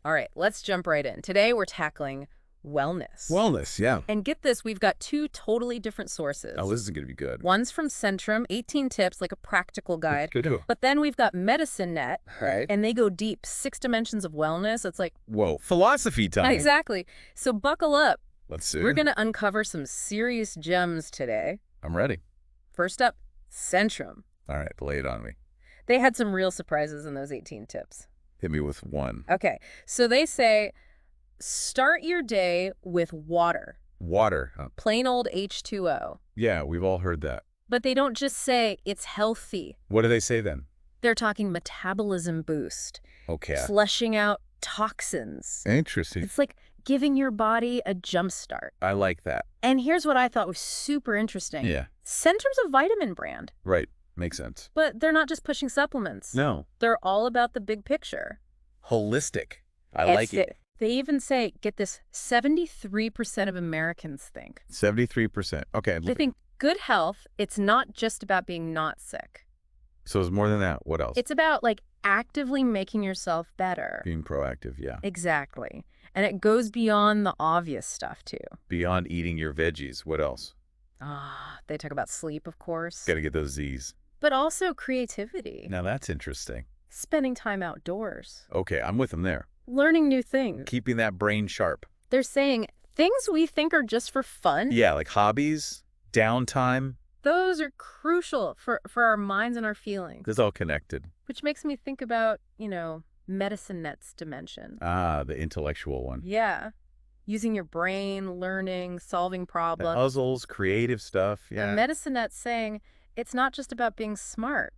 All right, let's jump right in. Today we're tackling wellness. Wellness, yeah. And get this, we've got two totally different sources. Oh, this is going to be good. One's from Centrum, 18 tips, like a practical guide. Good. But then we've got Medicine Net, Right. and they go deep, 6 dimensions of wellness. It's like, Whoa, philosophy time. exactly. So buckle up. Let's see. We're going to uncover some serious gems today. I'm ready. First up, Centrum. All right, lay it on me. They had some real surprises in those 18 tips. Hit me with one. Okay, so they say, start your day with water. Water. Huh? Plain old H2O. Yeah, we've all heard that. But they don't just say it's healthy. What do they say then? They're talking metabolism boost, Okay. flushing out toxins. Interesting. It's like giving your body a jump start. I like that. And here's what I thought was super interesting. Yeah. Centrum's a vitamin brand, Right. Makes sense. but they're not just pushing supplements. No. They're all about the big picture. Holistic. I like it. They even say, get this, 73% of Americans think. 73%. Okay. They think good health, it's not just about being not sick. So it's more than that. What else? It's about like actively making yourself better. Being proactive, yeah. Exactly. And it goes beyond the obvious stuff too. Beyond eating your veggies, what else? They talk about sleep, of course. Got to get those Z's. But also creativity. Now that's interesting. Spending time outdoors. Okay, I'm with them there. Learning new things. Keeping that brain sharp. They're saying things we think are just for fun. Yeah, like hobbies, downtime. Those are crucial for our minds and our feelings. It's all connected. Which makes me think about, Medicine Net's dimension. Ah, the intellectual one. Yeah. Using your brain, learning, solving The problems. puzzles, creative stuff. The Yeah. Medicine Net's saying it's not just about being smart.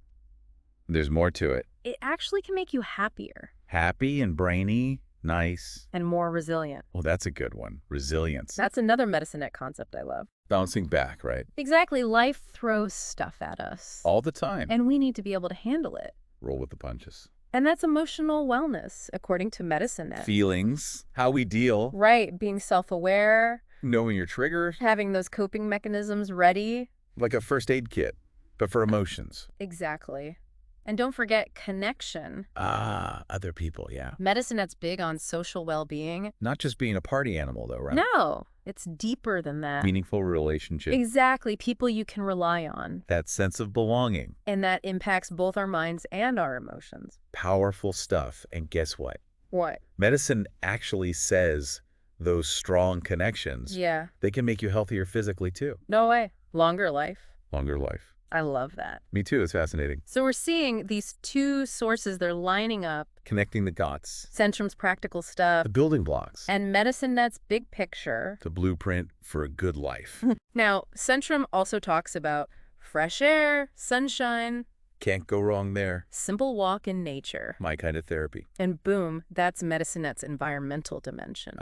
There's more to it. It actually can make you happier Happy and brainy. Nice. and more resilient. Oh, that's a good one. Resilience. That's another Medicine Net concept I love. Bouncing back, right? Exactly. Life throws stuff at us. All the time. And we need to be able to handle it. Roll with the punches. And that's emotional wellness, according to Medicine Net. Feelings. How we deal. Right. Being self-aware, Knowing your triggers. having those coping mechanisms ready. Like a first aid kit, but for emotions. Exactly. And don't forget connection. Ah, other people, yeah. Medicine Net's big on social well-being. Not just being a party animal, though, right? No, it's deeper than that. Meaningful relationship. Exactly. People you can rely on. That sense of belonging. And that impacts both our minds and our emotions. Powerful stuff. And guess what? What? Medicine actually says those strong connections, Yeah. they can make you healthier physically, too. No way. Longer life. Longer life. I love that. Me too. It's fascinating. So we're seeing these two sources, they're lining up. Connecting the dots. Centrum's practical stuff The building blocks. and Medicine Net's big picture. The blueprint for a good life. Now, Centrum also talks about fresh air, sunshine, Can't go wrong there. simple walk in nature. My kind of therapy. And boom, that's Medicine Net's environmental dimension.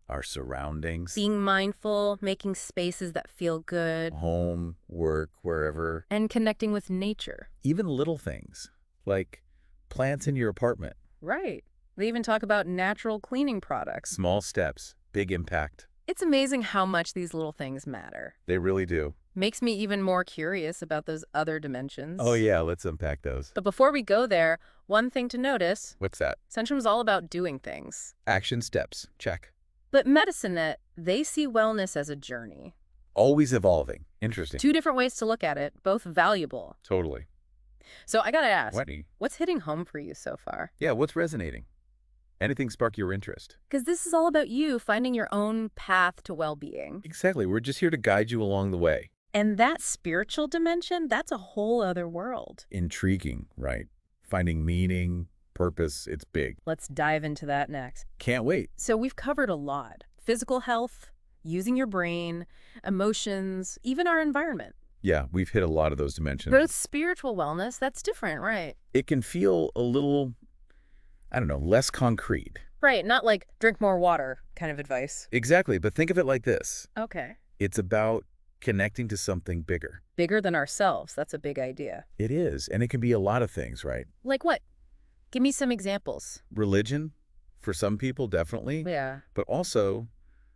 Our surroundings. Being mindful, making spaces that feel good, Home, work, wherever. and connecting with nature. Even little things like plants in your apartment. Right. They even talk about natural cleaning products. Small steps, big impact. It's amazing how much these little things matter. They really do. Makes me even more curious about those other dimensions. Oh yeah, let's unpack those. But before we go there, one thing to notice, What's that? Centrum's all about doing things. Action steps. Check. But Medicine Net, they see wellness as a journey. Always evolving. Interesting. Two different ways to look at it, both valuable. Totally. So I gotta ask, Wendy. what's hitting home for you so far? Yeah, what's resonating? Anything spark your interest? Because this is all about you finding your own path to well-being. Exactly. We're just here to guide you along the way. And that spiritual dimension, that's a whole other world. Intriguing, right? Finding meaning, purpose, it's big. Let's dive into that next. Can't wait. So we've covered a lot. Physical health, using your brain, emotions, even our environment. Yeah, we've hit a lot of those dimensions. But spiritual wellness, that's different, right? It can feel a little, I don't know, less concrete. Right, not like drink more water kind of advice. Exactly, but think of it like this. Okay. It's about connecting to something bigger. Bigger than ourselves, that's a big idea. It is, and it can be a lot of things, right? Like what? Give me some examples. Religion, for some people, definitely. Yeah. But also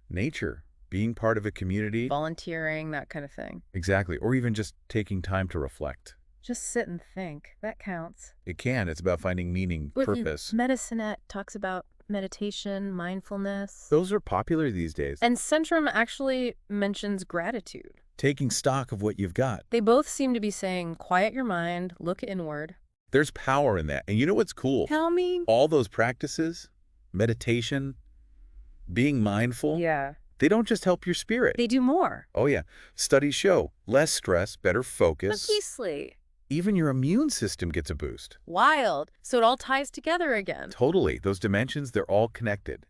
nature, being part of a community. Volunteering, that kind of thing. Exactly, or even just taking time to reflect. Just sit and think. That counts. It can. It's about finding meaning, But purpose. Medicine Net talks about meditation, mindfulness. Those are popular these days. And Centrum actually mentions gratitude. Taking stock of what you've got. They both seem to be saying, quiet your mind, look inward. There's power in that. And you know what's cool? Tell me. All those practices, meditation, being mindful, Yeah. they don't just help your spirit. They do more. Oh, yeah. Studies show less stress, better focus. Obviously. Even your immune system gets a boost. Wild. So it all ties together again. Totally. Those dimensions, they're all connected.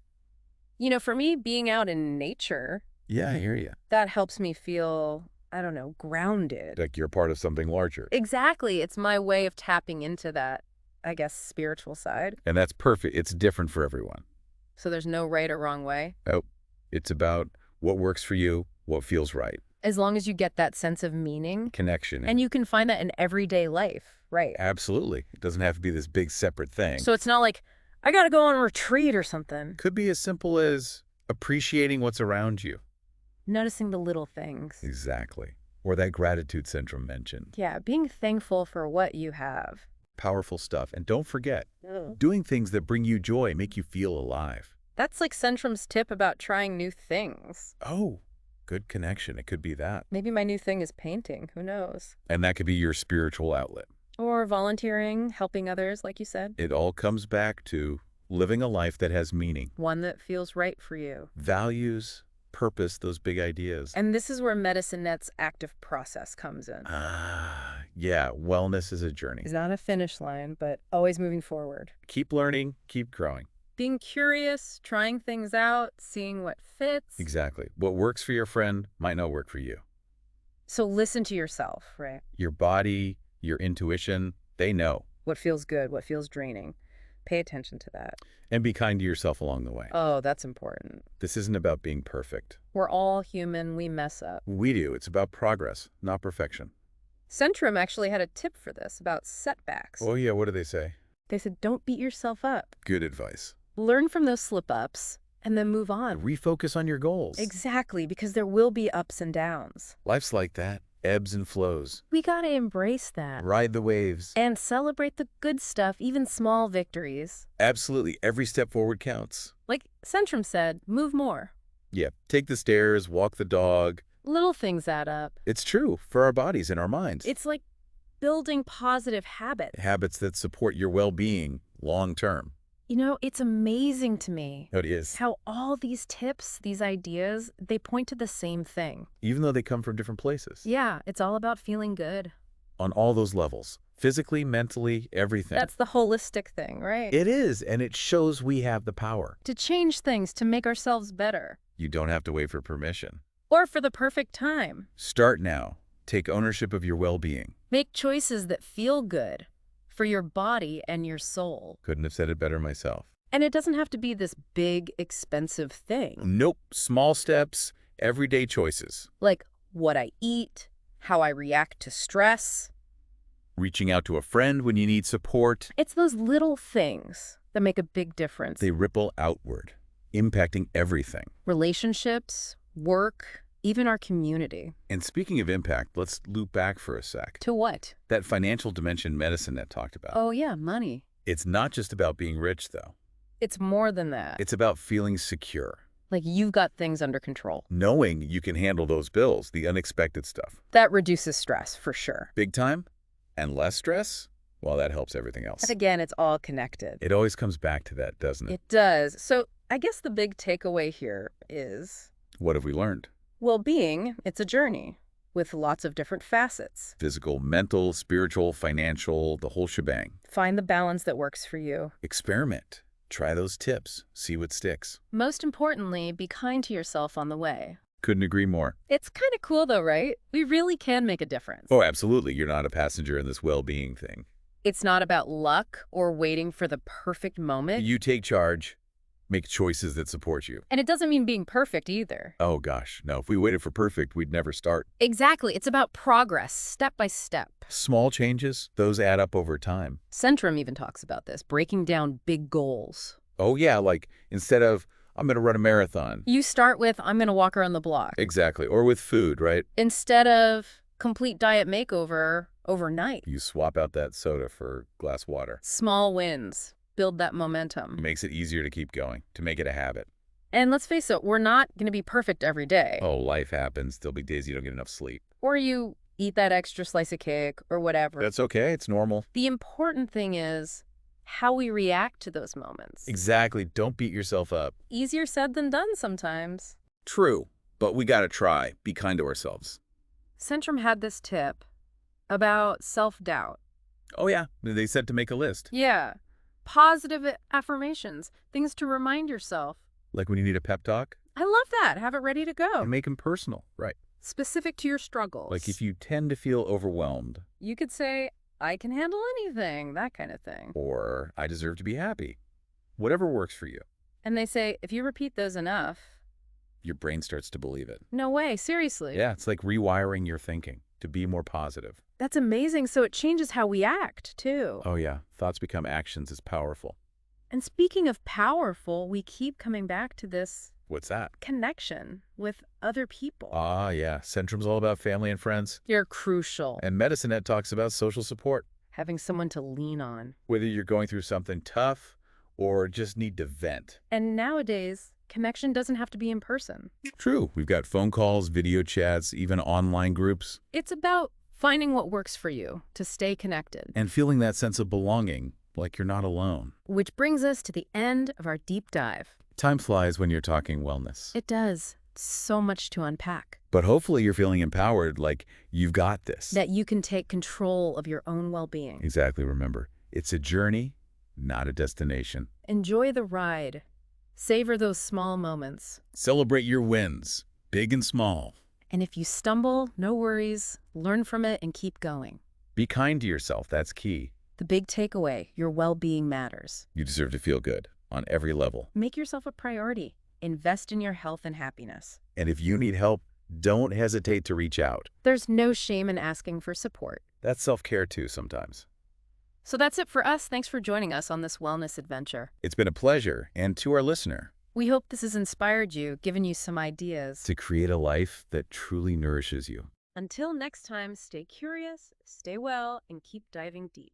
You know, for me, being out in nature, Yeah, I hear you. that helps me feel, I don't know, grounded. Like you're part of something larger. Exactly. It's my way of tapping into that, I guess, spiritual side. And that's perfect. It's different for everyone. So there's no right or wrong way. Oh, it's about what works for you, what feels right. As long as you get that sense of meaning. Connection. And you can find that in everyday life, right? Absolutely. It doesn't have to be this big separate thing. So it's not like, I gotta go on a retreat or something. Could be as simple as appreciating what's around you. Noticing the little things. Exactly. Or that gratitude Centrum mentioned. Yeah, being thankful for what you have. Powerful stuff. And don't forget, Ugh. doing things that bring you joy, make you feel alive. That's like Centrum's tip about trying new things. Oh, good connection. It could be that. Maybe my new thing is painting. Who knows? And that could be your spiritual outlet. Or volunteering, helping others, like you said. It all comes back to living a life that has meaning, One that feels right for you. values, purpose, those big ideas. And this is where Medicine Net's active process comes in. Yeah, wellness is a journey. It's not a finish line, but always moving forward. Keep learning, keep growing. Being curious, trying things out, seeing what fits. Exactly. What works for your friend might not work for you. So listen to yourself, right? Your body, your intuition, they know. What feels good, what feels draining. Pay attention to that. And be kind to yourself along the way. Oh, that's important. This isn't about being perfect. We're all human. We mess up. We do. It's about progress, not perfection. Centrum actually had a tip for this about setbacks. Oh, yeah. What do they say? They said, don't beat yourself up. Good advice. Learn from those slip-ups and then move on. Refocus on your goals. Exactly, because there will be ups and downs. Life's like that. Ebbs and flows. We gotta embrace that. Ride the waves. And celebrate the good stuff, even small victories. Absolutely. Every step forward counts. Like Centrum said, move more. Yeah. Take the stairs, walk the dog. Little things add up. It's true for our bodies and our minds. It's like building positive habits. Habits that support your well-being long term. You know, it's amazing to me It is. how all these tips, these ideas, they point to the same thing. Even though they come from different places. Yeah, it's all about feeling good. On all those levels. Physically, mentally, everything. That's the holistic thing, right? It is, and it shows we have the power. To change things, to make ourselves better. You don't have to wait for permission. Or for the perfect time. Start now. Take ownership of your well-being. Make choices that feel good for your body and your soul. Couldn't have said it better myself. And it doesn't have to be this big, expensive thing. Nope. Small steps, everyday choices. Like what I eat, how I react to stress. Reaching out to a friend when you need support. It's those little things that make a big difference. They ripple outward, impacting everything. Relationships, work, even our community. And speaking of impact, let's loop back for a sec. To what? That financial dimension Medicine Net talked about. Oh yeah, money. It's not just about being rich, though. It's more than that. It's about feeling secure. Like you've got things under control. Knowing you can handle those bills, the unexpected stuff. That reduces stress, for sure. Big time? And less stress? Well, that helps everything else. And again, it's all connected. It always comes back to that, doesn't it? It does. So I guess the big takeaway here is, What have we learned? well-being, it's a journey with lots of different facets. Physical, mental, spiritual, financial, the whole shebang. Find the balance that works for you. Experiment. Try those tips. See what sticks. Most importantly, be kind to yourself on the way. Couldn't agree more. It's kind of cool though, right? We really can make a difference. Oh, absolutely. You're not a passenger in this well-being thing. It's not about luck or waiting for the perfect moment. You take charge. Make choices that support you. And it doesn't mean being perfect either. Oh, gosh. No, if we waited for perfect, we'd never start. Exactly. It's about progress, step by step. Small changes, those add up over time. Centrum even talks about this, breaking down big goals. Oh, yeah, like instead of, I'm going to run a marathon. You start with, I'm going to walk around the block. Exactly. Or with food, right? Instead of complete diet makeover overnight. You swap out that soda for glass water. Small wins. build that It momentum. makes it easier to keep going, to make it a habit. And let's face it, we're not going to be perfect every day. Oh, life happens. There'll be days you don't get enough sleep. Or you eat that extra slice of cake or whatever. That's okay. It's normal. The important thing is how we react to those moments. Exactly. Don't beat yourself up. Easier said than done sometimes. True, but we gotta try. Be kind to ourselves. Centrum had this tip about self-doubt. Oh, yeah. They said to make a list. Yeah. Positive affirmations, things to remind yourself. Like when you need a pep talk, I love that. Have it ready to go. and make them personal. Right. Specific to your struggles. Like if you tend to feel overwhelmed, You could say, I can handle anything, that kind of thing. or I deserve to be happy. Whatever works for you. And they say, if you repeat those enough, Your brain starts to believe it. no way, seriously. Yeah, it's like rewiring your thinking to be more positive. That's amazing. So it changes how we act, too. Oh, yeah. Thoughts become actions is powerful. And speaking of powerful, we keep coming back to this What's that? connection with other people. Ah, yeah. Centrum's all about family and friends. You're crucial. And Medicine Ed talks about social support. Having someone to lean on. Whether you're going through something tough or just need to vent. And nowadays, connection doesn't have to be in person. True. We've got phone calls, video chats, even online groups. It's about finding what works for you to stay connected. And feeling that sense of belonging, like you're not alone. Which brings us to the end of our deep dive. Time flies when you're talking wellness. It does. So much to unpack. But hopefully you're feeling empowered, like you've got this. That you can take control of your own well-being. Exactly. Remember, it's a journey, not a destination. Enjoy the ride. Savor those small moments. Celebrate your wins, big and small. And if you stumble, no worries. Learn from it and keep going. Be kind to yourself. That's key. The big takeaway, your well-being matters. You deserve to feel good on every level. Make yourself a priority. Invest in your health and happiness. And if you need help, don't hesitate to reach out. There's no shame in asking for support. That's self-care too sometimes. So that's it for us. Thanks for joining us on this wellness adventure. It's been a pleasure. And to our listener, We hope this has inspired you, given you some ideas. to create a life that truly nourishes you. Until next time, stay curious, stay well, and keep diving deep.